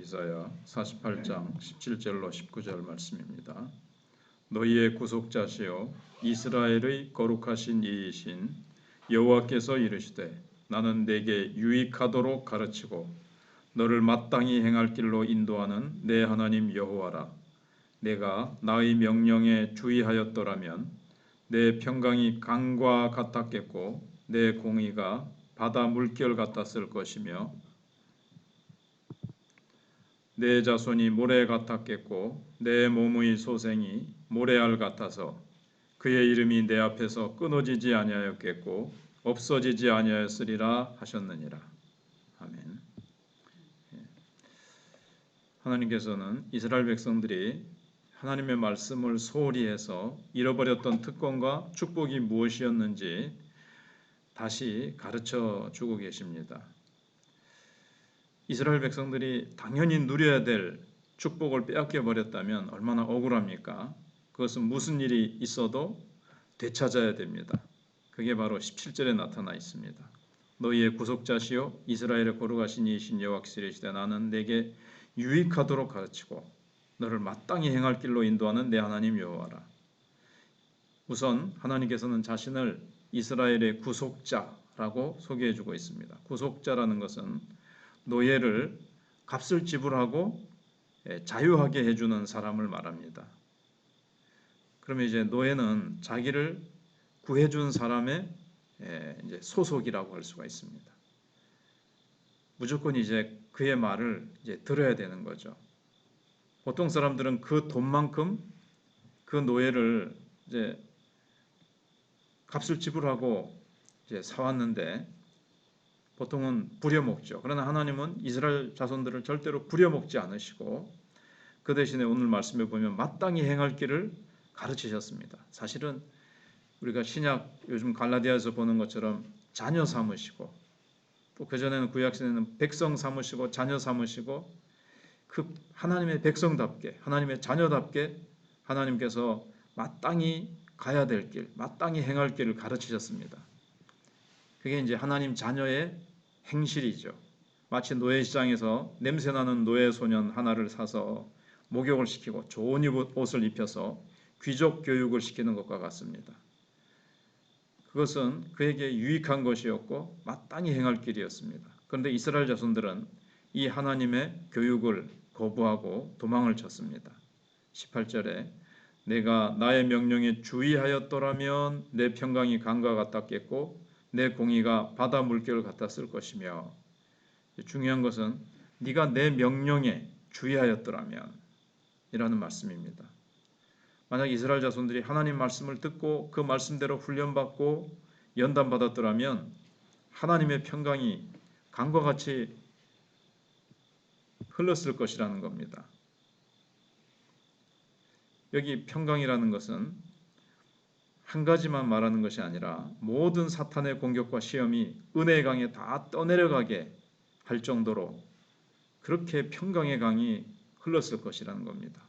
이사야 48장 17절로 19절 말씀입니다. 너희의 구속자시요 이스라엘의 거룩하신 이이신 여호와께서 이르시되 나는 내게 유익하도록 가르치고 너를 마땅히 행할 길로 인도하는 내 하나님 여호와라. 내가 나의 명령에 주의하였더라면 내 평강이 강과 같았겠고 내 공의가 바다 물결 같았을 것이며 내 자손이 모래 같았겠고 내 몸의 소생이 모래알 같아서 그의 이름이 내 앞에서 끊어지지 아니하였겠고 없어지지 아니하였으리라 하셨느니라. 아멘. 하나님께서는 이스라엘 백성들이 하나님의 말씀을 소홀히 해서 잃어버렸던 특권과 축복이 무엇이었는지 다시 가르쳐 주고 계십니다. 이스라엘 백성들이 당연히 누려야 될 축복을 빼앗겨 버렸다면 얼마나 억울합니까? 그것은 무슨 일이 있어도 되찾아야 됩니다. 그게 바로 17절에 나타나 있습니다. 너희의 구속자시요 이스라엘의 거룩하신 이이신 여호와께서 이르시되 나는 내게 유익하도록 가르치고 너를 마땅히 행할 길로 인도하는 내 하나님 여호와라. 우선 하나님께서는 자신을 이스라엘의 구속자라고 소개해 주고 있습니다. 구속자라는 것은 노예를 값을 지불하고 자유하게 해주는 사람을 말합니다. 그러면 이제 노예는 자기를 구해준 사람의 이제 소속이라고 할 수가 있습니다. 무조건 이제 그의 말을 이제 들어야 되는 거죠. 보통 사람들은 그 돈만큼 그 노예를 이제 값을 지불하고 이제 사왔는데 보통은 부려먹죠. 그러나 하나님은 이스라엘 자손들을 절대로 부려먹지 않으시고 그 대신에 오늘 말씀에 보면 마땅히 행할 길을 가르치셨습니다. 사실은 우리가 신약 요즘 갈라디아에서 보는 것처럼 자녀 삼으시고 또 그전에는 구약시대는 백성 삼으시고 자녀 삼으시고 그 하나님의 백성답게 하나님의 자녀답게 하나님께서 마땅히 가야 될 길, 마땅히 행할 길을 가르치셨습니다. 그게 이제 하나님 자녀의 행실이죠. 마치 노예시장에서 냄새나는 노예 소년 하나를 사서 목욕을 시키고 좋은 옷을 입혀서 귀족 교육을 시키는 것과 같습니다. 그것은 그에게 유익한 것이었고 마땅히 행할 길이었습니다. 그런데 이스라엘 자손들은 이 하나님의 교육을 거부하고 도망을 쳤습니다. 18절에 내가 나의 명령에 주의하였더라면 내 평강이 강과 같았겠고 내 공의가 바다 물결 같았을 것이며 중요한 것은 네가 내 명령에 주의하였더라면 이라는 말씀입니다. 만약 이스라엘 자손들이 하나님 말씀을 듣고 그 말씀대로 훈련받고 연단받았더라면 하나님의 평강이 강과 같이 흘렀을 것이라는 겁니다. 여기 평강이라는 것은 한 가지만 말하는 것이 아니라 모든 사탄의 공격과 시험이 은혜의 강에 다 떠내려가게 할 정도로 그렇게 평강의 강이 흘렀을 것이라는 겁니다.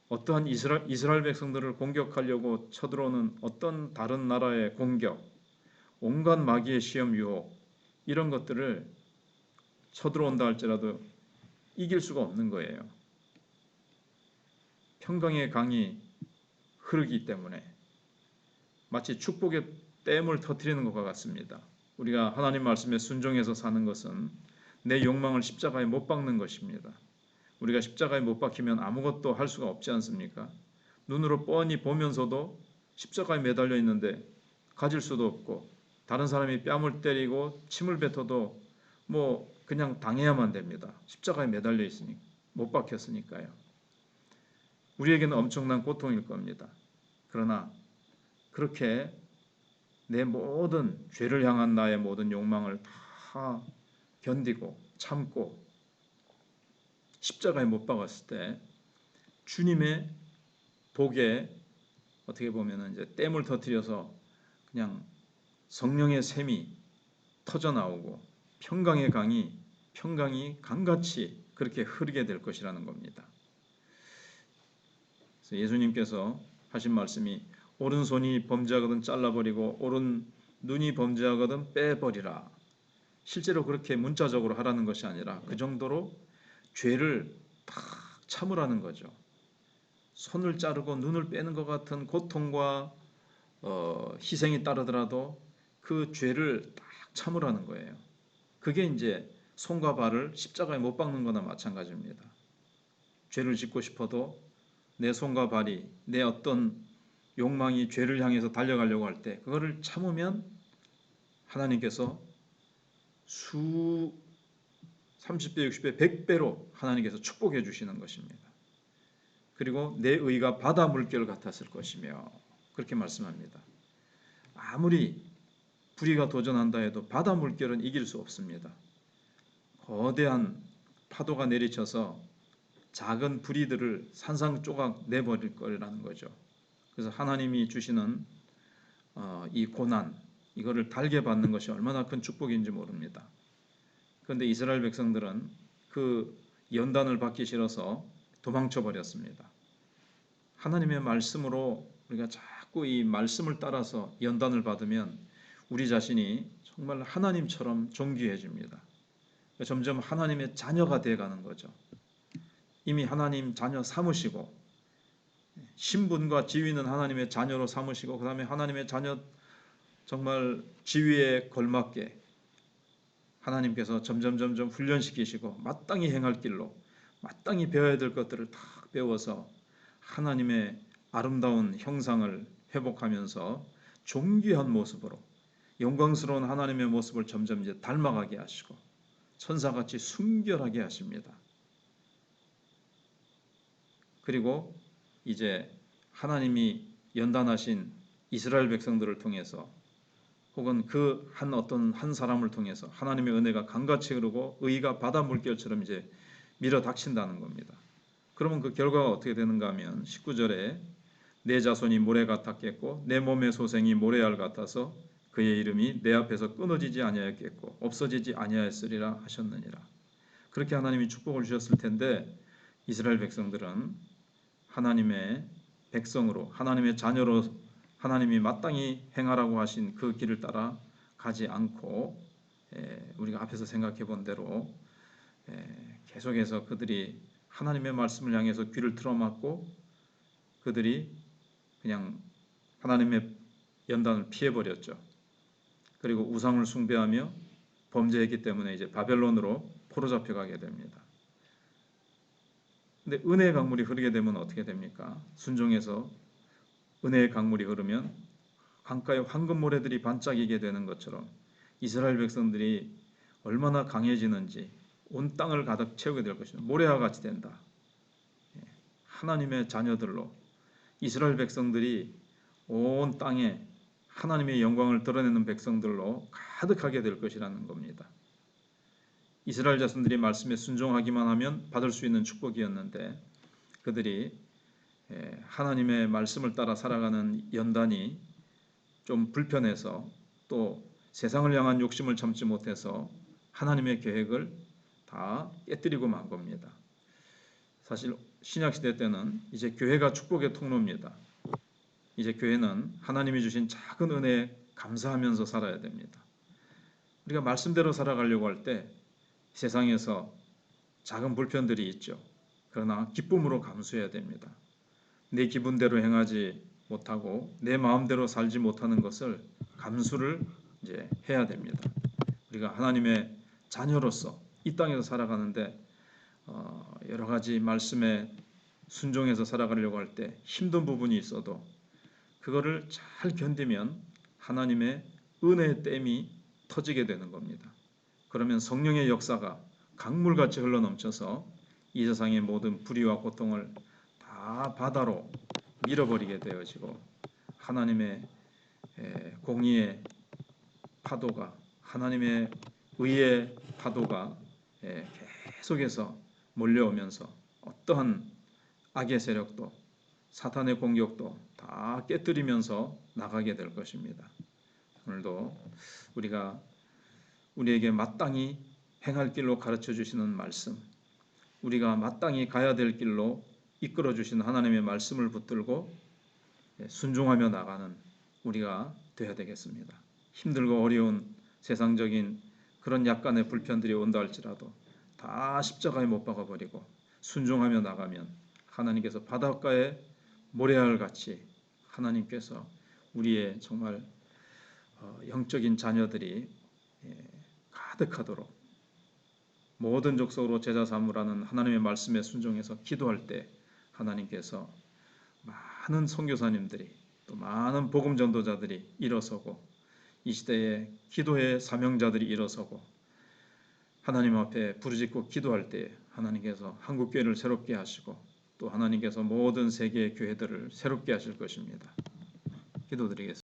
어떠한 이스라엘 백성들을 공격하려고 쳐들어오는 어떤 다른 나라의 공격, 온갖 마귀의 시험 유혹 이런 것들을 쳐들어온다 할지라도 이길 수가 없는 거예요. 평강의 강이 흐르기 때문에 마치 축복의 댐을 터뜨리는 것과 같습니다. 우리가 하나님 말씀에 순종해서 사는 것은 내 욕망을 십자가에 못 박는 것입니다. 우리가 십자가에 못 박히면 아무것도 할 수가 없지 않습니까? 눈으로 뻔히 보면서도 십자가에 매달려 있는데 가질 수도 없고 다른 사람이 뺨을 때리고 침을 뱉어도 뭐 그냥 당해야만 됩니다. 십자가에 매달려 있으니까 못 박혔으니까요. 우리에게는 엄청난 고통일 겁니다. 그러나 그렇게 내 모든 죄를 향한 나의 모든 욕망을 다 견디고 참고 십자가에 못 박았을 때 주님의 복에 어떻게 보면 이제 댐을 터뜨려서 그냥 성령의 샘이 터져 나오고 평강의 평강이 강같이 그렇게 흐르게 될 것이라는 겁니다. 그래서 예수님께서 하신 말씀이 오른손이 범죄하거든 잘라버리고 오른 눈이 범죄하거든 빼버리라. 실제로 그렇게 문자적으로 하라는 것이 아니라 그 정도로 죄를 탁 참으라는 거죠. 손을 자르고 눈을 빼는 것 같은 고통과 희생이 따르더라도 그 죄를 딱 참으라는 거예요. 그게 이제 손과 발을 십자가에 못 박는 거나 마찬가지입니다. 죄를 짓고 싶어도 내 손과 발이 내 어떤 욕망이 죄를 향해서 달려가려고 할 때 그거를 참으면 하나님께서 수 30배, 60배, 100배로 하나님께서 축복해 주시는 것입니다. 그리고 내 의가 바다 물결 같았을 것이며 그렇게 말씀합니다. 아무리 불의가 도전한다 해도 바다 물결은 이길 수 없습니다. 거대한 파도가 내리쳐서 작은 불의들을 산산조각 내버릴 거라는 거죠. 그래서 하나님이 주시는 이 고난, 이거를 달게 받는 것이 얼마나 큰 축복인지 모릅니다. 그런데 이스라엘 백성들은 그 연단을 받기 싫어서 도망쳐 버렸습니다. 하나님의 말씀으로 우리가 자꾸 이 말씀을 따라서 연단을 받으면 우리 자신이 정말 하나님처럼 존귀해집니다. 점점 하나님의 자녀가 되어가는 거죠. 이미 하나님 자녀 삼으시고 신분과 지위는 하나님의 자녀로 삼으시고 그 다음에 하나님의 자녀 정말 지위에 걸맞게 하나님께서 점점 훈련시키시고 마땅히 행할 길로 마땅히 배워야 될 것들을 다 배워서 하나님의 아름다운 형상을 회복하면서 존귀한 모습으로 영광스러운 하나님의 모습을 점점 이제 닮아가게 하시고 천사같이 순결하게 하십니다. 그리고 이제 하나님이 연단하신 이스라엘 백성들을 통해서 혹은 그 어떤 한 사람을 통해서 하나님의 은혜가 강같이 흐르고 의가 바다 물결처럼 이제 밀어 닥친다는 겁니다. 그러면 그 결과가 어떻게 되는가 하면 19절에 내 자손이 모래 같았겠고 내 몸의 소생이 모래알 같아서 그의 이름이 내 앞에서 끊어지지 아니하였겠고 없어지지 아니하였으리라 하셨느니라. 그렇게 하나님이 축복을 주셨을 텐데 이스라엘 백성들은 하나님의 백성으로 하나님의 자녀로 하나님이 마땅히 행하라고 하신 그 길을 따라 가지 않고 우리가 앞에서 생각해 본 대로 계속해서 그들이 하나님의 말씀을 향해서 귀를 틀어막고 그들이 그냥 하나님의 연단을 피해버렸죠. 그리고 우상을 숭배하며 범죄했기 때문에 이제 바벨론으로 포로잡혀 가게 됩니다. 근데 은혜의 강물이 흐르게 되면 어떻게 됩니까? 순종해서 은혜의 강물이 흐르면 강가의 황금 모래들이 반짝이게 되는 것처럼 이스라엘 백성들이 얼마나 강해지는지 온 땅을 가득 채우게 될 것입니다. 모래와 같이 된다. 하나님의 자녀들로 이스라엘 백성들이 온 땅에 하나님의 영광을 드러내는 백성들로 가득하게 될 것이라는 겁니다. 이스라엘 자손들이 말씀에 순종하기만 하면 받을 수 있는 축복이었는데 그들이 하나님의 말씀을 따라 살아가는 연단이 좀 불편해서 또 세상을 향한 욕심을 참지 못해서 하나님의 계획을 다 깨뜨리고 만 겁니다. 사실 신약시대 때는 이제 교회가 축복의 통로입니다. 이제 교회는 하나님이 주신 작은 은혜에 감사하면서 살아야 됩니다. 우리가 말씀대로 살아가려고 할 때 세상에서 작은 불편들이 있죠. 그러나 기쁨으로 감수해야 됩니다. 내 기분대로 행하지 못하고 내 마음대로 살지 못하는 것을 감수를 이제 해야 됩니다. 우리가 하나님의 자녀로서 이 땅에서 살아가는데 여러 가지 말씀에 순종해서 살아가려고 할 때 힘든 부분이 있어도 그거를 잘 견디면 하나님의 은혜의 댐이 터지게 되는 겁니다. 그러면 성령의 역사가 강물같이 흘러넘쳐서 이 세상의 모든 불의와 고통을 다 바다로 밀어버리게 되어지고 하나님의 공의의 파도가 하나님의 의의 파도가 계속해서 몰려오면서 어떠한 악의 세력도 사탄의 공격도 다 깨뜨리면서 나가게 될 것입니다. 오늘도 우리가 우리에게 마땅히 행할 길로 가르쳐 주시는 말씀, 우리가 마땅히 가야 될 길로 이끌어 주시는 하나님의 말씀을 붙들고 순종하며 나가는 우리가 되어야 되겠습니다. 힘들고 어려운 세상적인 그런 약간의 불편들이 온다 할지라도 다 십자가에 못 박아 버리고 순종하며 나가면 하나님께서 바닷가에 모래알 같이 하나님께서 우리의 정말 영적인 자녀들이 가득하도록 모든 족속으로 제자 삼으라는 하나님의 말씀에 순종해서 기도할 때 하나님께서 많은 선교사님들이 또 많은 복음 전도자들이 일어서고 이 시대에 기도의 사명자들이 일어서고 하나님 앞에 부르짖고 기도할 때 하나님께서 한국 교회를 새롭게 하시고 또 하나님께서 모든 세계의 교회들을 새롭게 하실 것입니다. 기도드리겠습니다.